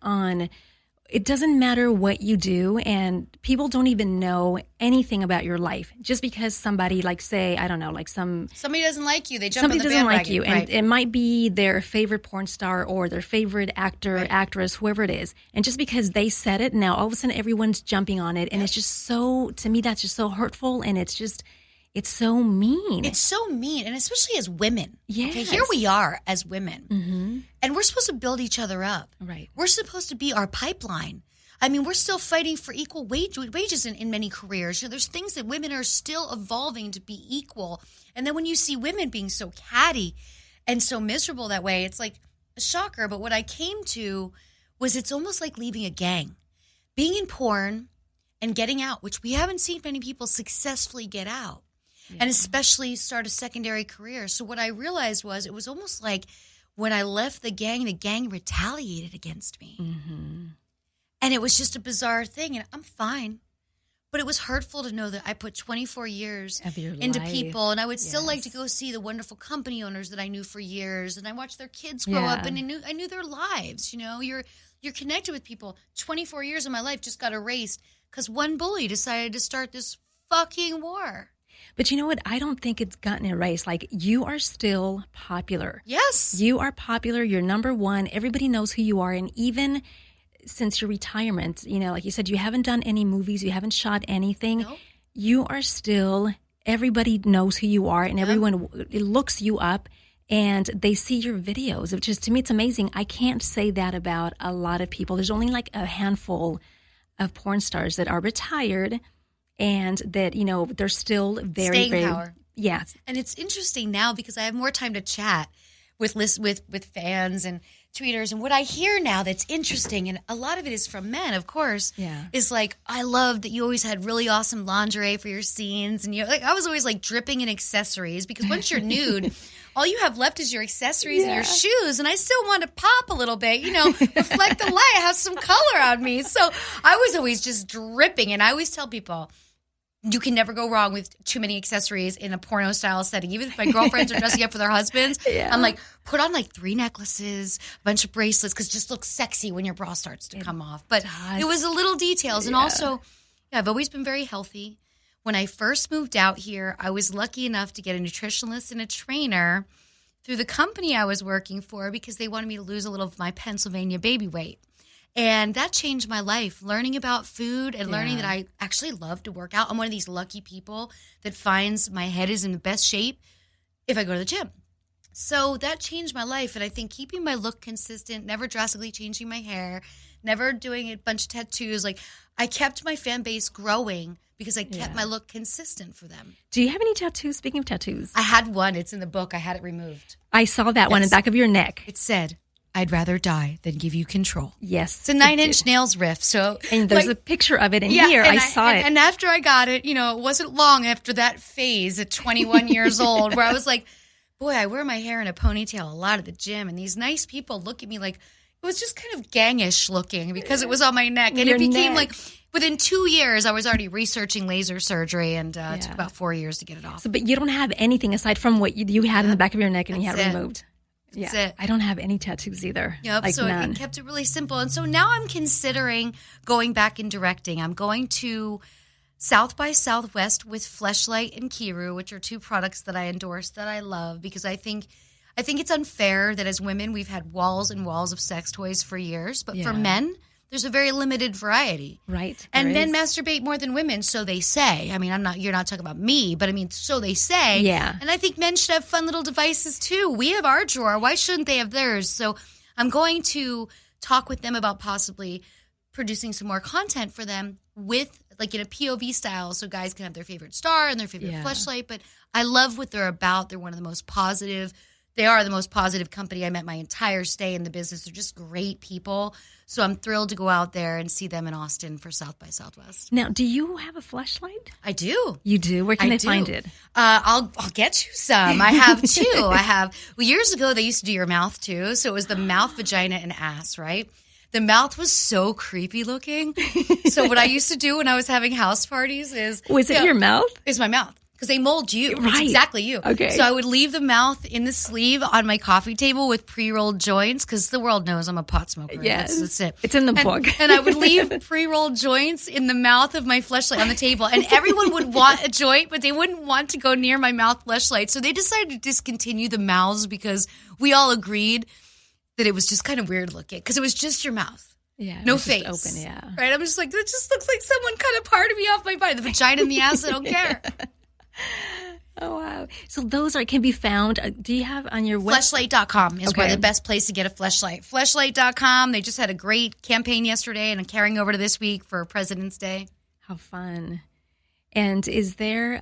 on, it doesn't matter what you do, and people don't even know anything about your life just because somebody, like, say, I don't know, like somebody doesn't like you, they jump on the somebody bandwagon. doesn't like you, and right. it might be their favorite porn star or their favorite actor, Right. actress, whoever it is, and just because they said it, now all of a sudden everyone's jumping on it, and it's just so, to me, that's just so hurtful, and it's so mean. It's so mean, and especially as women. Yes. Okay, here we are as women, and we're supposed to build each other up. Right. We're supposed to be our pipeline. I mean, we're still fighting for equal wages in many careers. You know, there's things that women are still evolving to be equal. And then when you see women being so catty and so miserable that way, it's like a shocker. But what I came to was it's almost like leaving a gang. Being in porn and getting out, which we haven't seen many people successfully get out. And especially start a secondary career. So what I realized was it was almost like when I left the gang retaliated against me. Mm-hmm. And it was just a bizarre thing. And I'm fine. But it was hurtful to know that I put 24 years Of your into life. people. And I would still like to Yes. go see the wonderful company owners that I knew for years. And I watched their kids grow up, and I knew their lives. You know, you're connected with people. 24 years of my life just got erased because one bully decided to start this fucking war. But you know what? I don't think it's gotten erased. Like, you are still popular. Yes. You are popular. You're number one. Everybody knows who you are. And even since your retirement, you know, like you said, you haven't done any movies. You haven't shot anything. Nope. You are still, everybody knows who you are, and everyone looks you up, and they see your videos, which is, to me, it's amazing. I can't say that about a lot of people. There's only like a handful of porn stars that are retired and that, you know, they're still very, Staying very, power. yeah. And it's interesting now because I have more time to chat with fans and tweeters. And what I hear now that's interesting, and a lot of it is from men, of course, is like, I love that you always had really awesome lingerie for your scenes. And you like, I was always like dripping in accessories because once you're nude, all you have left is your accessories and your shoes. And I still want to pop a little bit, you know, reflect the light, have some color on me. So I was always just dripping. And I always tell people, you can never go wrong with too many accessories in a porno style setting. Even if my girlfriends are dressing up for their husbands, I'm like, put on like 3 necklaces, a bunch of bracelets, because it just looks sexy when your bra starts to come off. But it was the little details. And also, I've always been very healthy. When I first moved out here, I was lucky enough to get a nutritionist and a trainer through the company I was working for because they wanted me to lose a little of my Pennsylvania baby weight. And that changed my life, learning about food and learning that I actually love to work out. I'm one of these lucky people that finds my head is in the best shape if I go to the gym. So that changed my life. And I think keeping my look consistent, never drastically changing my hair, never doing a bunch of tattoos. Like, I kept my fan base growing because I kept my look consistent for them. Do you have any tattoos? Speaking of tattoos. I had one. It's in the book. I had it removed. I saw that one in the back of your neck. It said, I'd rather die than give you control. Yes. It's a 9 Inch Nails riff. So, and there's a picture of it in here. I saw it. And after I got it, you know, it wasn't long after that phase at 21 years old where I was like, boy, I wear my hair in a ponytail a lot at the gym. And these nice people look at me like, it was just kind of gangish looking because it was on my neck. And it became like, within 2 years, I was already researching laser surgery, and it took about 4 years to get it off. So, but you don't have anything aside from what you had in the back of your neck and you had removed. That's it. I don't have any tattoos either. Yep. Like so none. it kept it really simple. And so now I'm considering going back and directing. I'm going to South by Southwest with Fleshlight and Kiru, which are 2 products that I endorse that I love because I think it's unfair that as women we've had walls and walls of sex toys for years, but for men there's a very limited variety. Right. And men masturbate more than women, so they say. I mean, you're not talking about me, but I mean, so they say. Yeah. And I think men should have fun little devices too. We have our drawer. Why shouldn't they have theirs? So I'm going to talk with them about possibly producing some more content for them with, like, in a POV style, so guys can have their favorite star and their favorite fleshlight. But I love what they're about. They're one of the most positive. They are the most positive company I met my entire stay in the business. They're just great people. So I'm thrilled to go out there and see them in Austin for South by Southwest. Now, do you have a fleshlight? I do. You do? Where can I find it? I'll get you some. I have 2. Years ago, they used to do your mouth too. So it was the mouth, vagina, and ass, right? The mouth was so creepy looking. So what I used to do when I was having house parties is... Was it your mouth? It's my mouth. Because they mold you. Right. It's exactly you. Okay. So I would leave the mouth in the sleeve on my coffee table with pre-rolled joints because the world knows I'm a pot smoker. Yes. That's it. It's in the book. And I would leave pre-rolled joints in the mouth of my fleshlight on the table. And everyone would want a joint, but they wouldn't want to go near my mouth fleshlight. So they decided to discontinue the mouths because we all agreed that it was just kind of weird looking because it was just your mouth. Yeah. No face. Open, yeah. Right? I'm just like, it just looks like someone cut a part of me off my body. The vagina and the ass, I don't care. Oh, wow. So those can be found. Do you have on your website? Fleshlight.com is where the best place to get a fleshlight. Fleshlight.com. They just had a great campaign yesterday and carrying over to this week for President's Day. How fun. And is there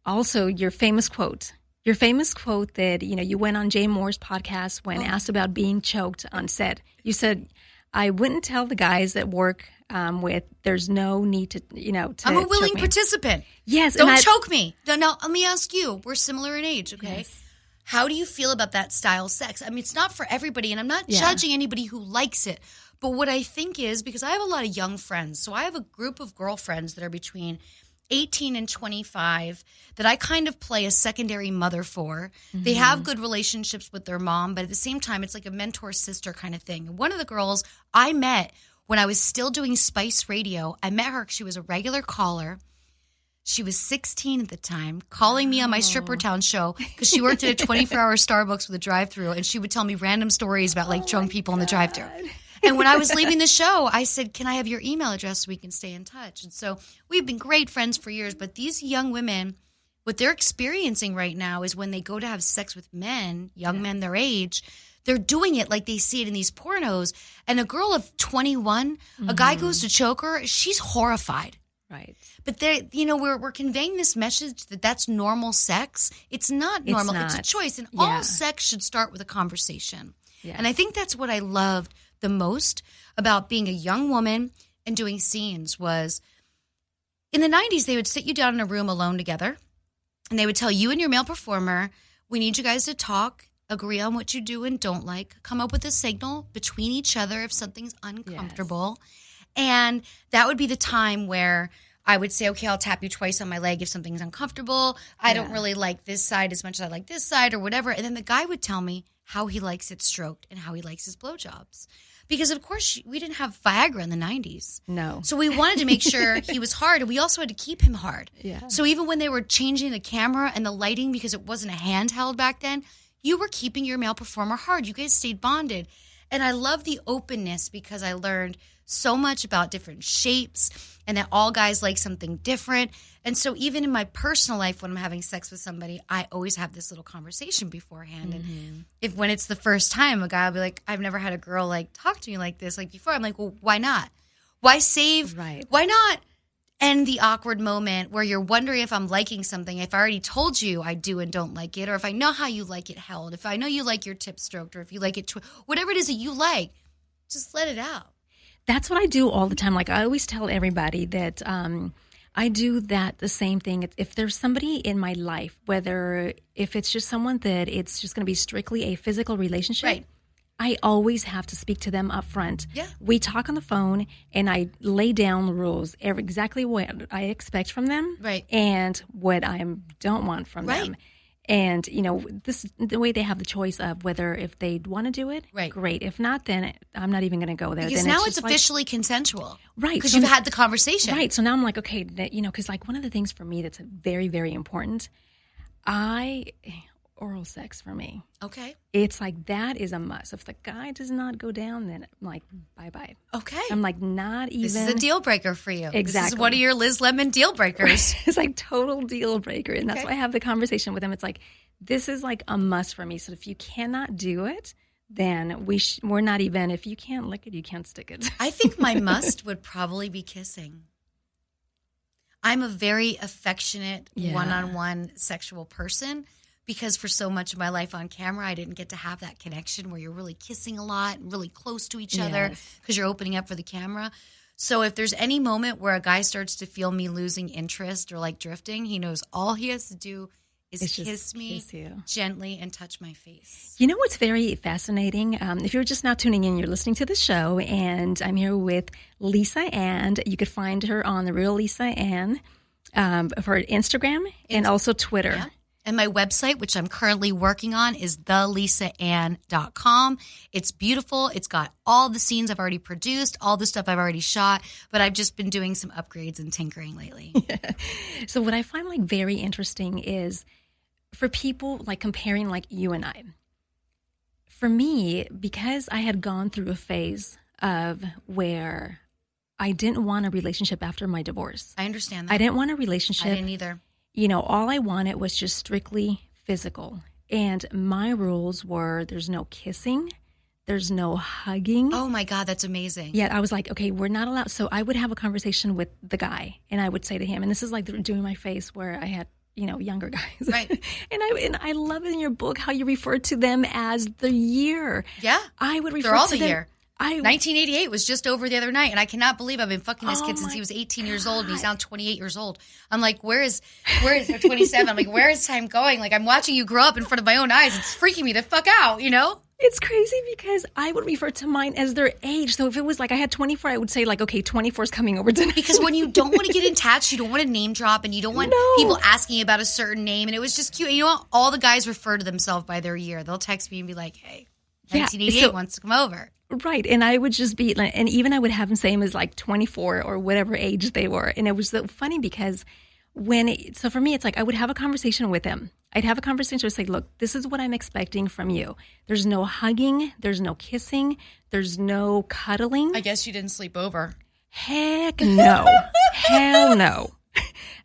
also your famous quote? Your famous quote that, you went on Jay Moore's podcast when asked about being choked on set. You said, I wouldn't tell the guys that work with, there's no need to, to I'm a willing participant. Yes. Don't choke me. Now, let me ask you. We're similar in age, okay? Yes. How do you feel about that style of sex? I mean, it's not for everybody, and I'm not judging anybody who likes it. But what I think is, because I have a lot of young friends, so I have a group of girlfriends that are between 18 and 25 that I kind of play a secondary mother for. Mm-hmm. They have good relationships with their mom, but at the same time, it's like a mentor-sister kind of thing. One of the girls I met when I was still doing Spice Radio, I met her because she was a regular caller. She was 16 at the time, calling me on my Stripper Town show because she worked at a 24-hour Starbucks with a drive-thru, and she would tell me random stories about like drunk people in the drive-thru. And when I was leaving the show, I said, can I have your email address so we can stay in touch? And so we've been great friends for years. But these young women, what they're experiencing right now is when they go to have sex with men, young men their age, they're doing it like they see it in these pornos. And a girl of 21, a guy goes to choke her, she's horrified. Right. But we're conveying this message that that's normal sex. It's not normal. It's a choice. And all sex should start with a conversation. Yes. And I think that's what I loved the most about being a young woman and doing scenes was in the 90s, they would sit you down in a room alone together and they would tell you and your male performer, we need you guys to talk, agree on what you do and don't like, come up with a signal between each other if something's uncomfortable. Yes. And that would be the time where I would say, okay, I'll tap you twice on my leg if something's uncomfortable. I don't really like this side as much as I like this side or whatever. And then the guy would tell me how he likes it stroked and how he likes his blowjobs. Because, of course, we didn't have Viagra in the 90s. No. So we wanted to make sure he was hard, and we also had to keep him hard. Yeah. So even when they were changing the camera and the lighting, because it wasn't a handheld back then, you were keeping your male performer hard. You guys stayed bonded. And I love the openness because I learned so much about different shapes and that all guys like something different. And so even in my personal life, when I'm having sex with somebody, I always have this little conversation beforehand. And when it's the first time, a guy will be like, I've never had a girl like talk to me like this like before. I'm like, well, why not? Why save? Right. Why not end the awkward moment where you're wondering if I'm liking something, if I already told you I do and don't like it, or if I know how you like it held, if I know you like your tip stroked, or if you like it, whatever it is that you like, just let it out. That's what I do all the time. Like I always tell everybody that I do that the same thing. If there's somebody in my life, if it's just someone that it's just going to be strictly a physical relationship, right. I always have to speak to them up front. Yeah. We talk on the phone and I lay down the rules, exactly what I expect from them, right. and what I don't want from right. them. And, this is the way they have the choice of whether if they want to do it, right. great. If not, then I'm not even going to go there. Because then now it's officially consensual. Right. Because you've had the conversation. Right. So now I'm like, okay, because like one of the things for me that's very, very important, oral sex for me. Okay. It's like that is a must. If the guy does not go down, then I'm like, bye-bye. Okay. I'm like, not even. This is a deal breaker for you. Exactly. This is one of your Liz Lemon deal breakers. It's like total deal breaker. And that's why I have the conversation with him. It's like, this is like a must for me. So if you cannot do it, then we're not even, if you can't lick it, you can't stick it. I think my must would probably be kissing. I'm a very affectionate, one-on-one sexual person because for so much of my life on camera, I didn't get to have that connection where you're really kissing a lot and really close to each other because you're opening up for the camera. So if there's any moment where a guy starts to feel me losing interest or like drifting, he knows all he has to do is kiss me gently and touch my face. You know what's very fascinating? If you're just now tuning in, you're listening to the show, and I'm here with Lisa Ann. You could find her on The Real Lisa Ann for Instagram and also Twitter. Yeah. And my website, which I'm currently working on, is thelisaann.com. It's beautiful. It's got all the scenes I've already produced, all the stuff I've already shot, but I've just been doing some upgrades and tinkering lately. Yeah. So what I find like very interesting is for people like comparing like you and I. For me, because I had gone through a phase of where I didn't want a relationship after my divorce. I understand that. I didn't want a relationship. I didn't either. All I wanted was just strictly physical. And my rules were there's no kissing, there's no hugging. Oh my God, that's amazing. Yeah, I was like, okay, we're not allowed. So I would have a conversation with the guy and I would say to him, and this is like doing my face where I had, younger guys. Right. and I love in your book how you refer to them as the year. Yeah. I would refer They're all to the them. Year. 1988 was just over the other night, and I cannot believe I've been fucking this kid since he was 18 years old, and he's now 28 years old. I'm like, where is 27? I'm like, where is time going? Like, I'm watching you grow up in front of my own eyes. It's freaking me the fuck out, It's crazy because I would refer to mine as their age. So if it was like I had 24, I would say like, okay, 24 is coming over tonight. Because when you don't want to get attached, you don't want to name drop, and you don't want people asking about a certain name, and it was just cute. And you know what? All the guys refer to themselves by their year. They'll text me and be like, hey, 1988 wants to come over. Right. And I would just be like, and even I would have them say him as like 24 or whatever age they were. And it was so funny because so for me, it's like I would have a conversation with him. I'd have a conversation and say, look, this is what I'm expecting from you. There's no hugging. There's no kissing. There's no cuddling. I guess you didn't sleep over. Heck no. Hell no.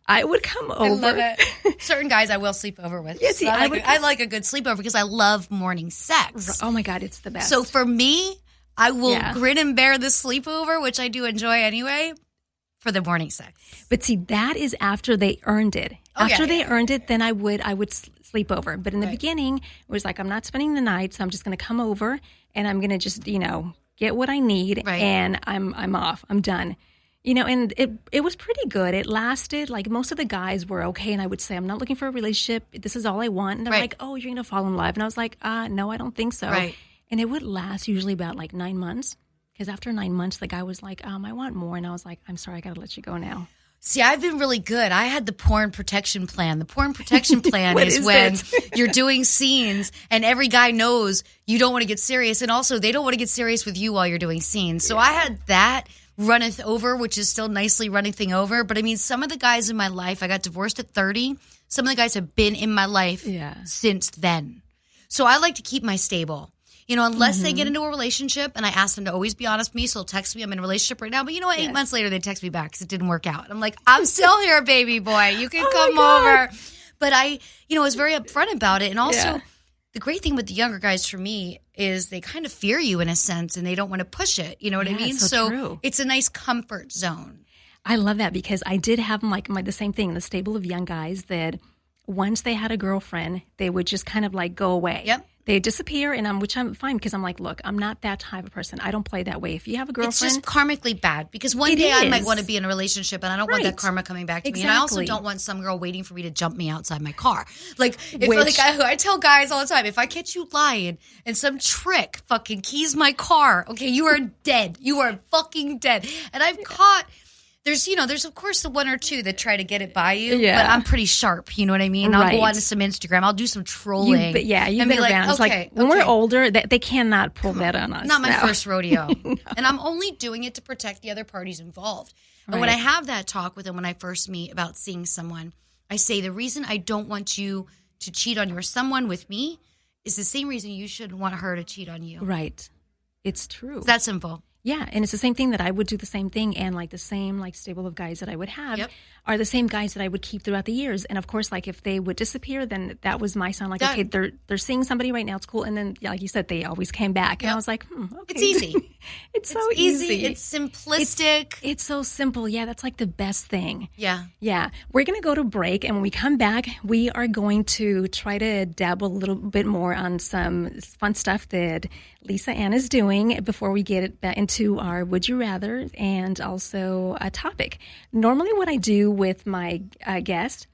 I would come over. I love it. Certain guys I will sleep over with. Yeah, see, so I like a good sleepover because I love morning sex. Oh my God, it's the best. So for me, I will grin and bear the sleepover, which I do enjoy anyway, for the morning sex. But see, that is after they earned it. After they earned it, then I would sleep over. But in the beginning, it was like, I'm not spending the night, so I'm just going to come over and I'm going to just, get what I need and I'm off. I'm done. And it was pretty good. It lasted, like most of the guys were okay. And I would say, I'm not looking for a relationship. This is all I want. And they're like, oh, you're going to fall in love. And I was like, no, I don't think so. Right. And it would last usually about like 9 months. Because after 9 months, the guy was like, I want more. And I was like, I'm sorry, I got to let you go now. See, I've been really good. I had the porn protection plan. The porn protection plan is when you're doing scenes and every guy knows you don't want to get serious. And also, they don't want to get serious with you while you're doing scenes. So I had that runneth over, which is still nicely running thing over. But I mean, some of the guys in my life, I got divorced at 30. Some of the guys have been in my life since then. So I like to keep my stable. Unless they get into a relationship, and I ask them to always be honest with me, so they'll text me, I'm in a relationship right now. But you know what? 8 months later, they text me back because it didn't work out. I'm like, I'm still here, baby boy. You can come over. But I, was very upfront about it. And also, the great thing with the younger guys for me is they kind of fear you in a sense, and they don't want to push it. You know what I mean? So true. It's a nice comfort zone. I love that because I did have the same thing, the stable of young guys that once they had a girlfriend, they would just kind of like go away. Yep. They disappear, which I'm fine because I'm like, look, I'm not that type of person. I don't play that way. If you have a girlfriend, it's just karmically bad because one day I might want to be in a relationship and I don't want that karma coming back to me. And I also don't want some girl waiting for me to jump me outside my car. I tell guys all the time, if I catch you lying and some trick fucking keys my car, okay, you are dead. You are fucking dead. And I've caught. There's of course the one or two that try to get it by you, but I'm pretty sharp. You know what I mean? I'll go on to some Instagram. I'll do some trolling. You and be like, when we're older, they cannot pull that on us. Not my first rodeo. No. And I'm only doing it to protect the other parties involved. And when I have that talk with them when I first meet about seeing someone, I say the reason I don't want you to cheat on your someone with me is the same reason you shouldn't want her to cheat on you. Right. It's true. It's that simple. Yeah, and it's the same thing that I would do the same thing, and like the same stable of guys that I would have are the same guys that I would keep throughout the years. And of course, like if they would disappear, then that was my sign. Like, okay, they're seeing somebody right now. It's cool. And then, like you said, they always came back, and I was like, okay, it's easy. It's so easy. It's simplistic. It's so simple. Yeah, that's like the best thing. Yeah. We're gonna go to break, and when we come back, we are going to try to dabble a little bit more on some fun stuff that Lisa Ann is doing before we get into our Would You Rather and also a topic. Normally what I do with my guest,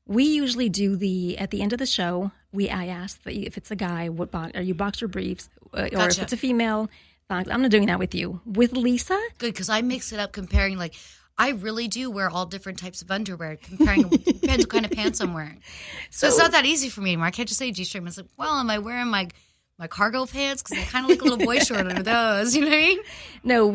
we usually do at the end of the show, I ask if it's a guy, are you boxer briefs? Or if it's a female, I'm not doing that with you. With Lisa? Good, because I mix it up comparing I really do wear all different types of underwear, depends what kind of pants I'm wearing. So it's not that easy for me anymore. I can't just say G-string. It's like, well, am I wearing my cargo pants? Because I kind of look a little boy short under those. You know what I mean? No.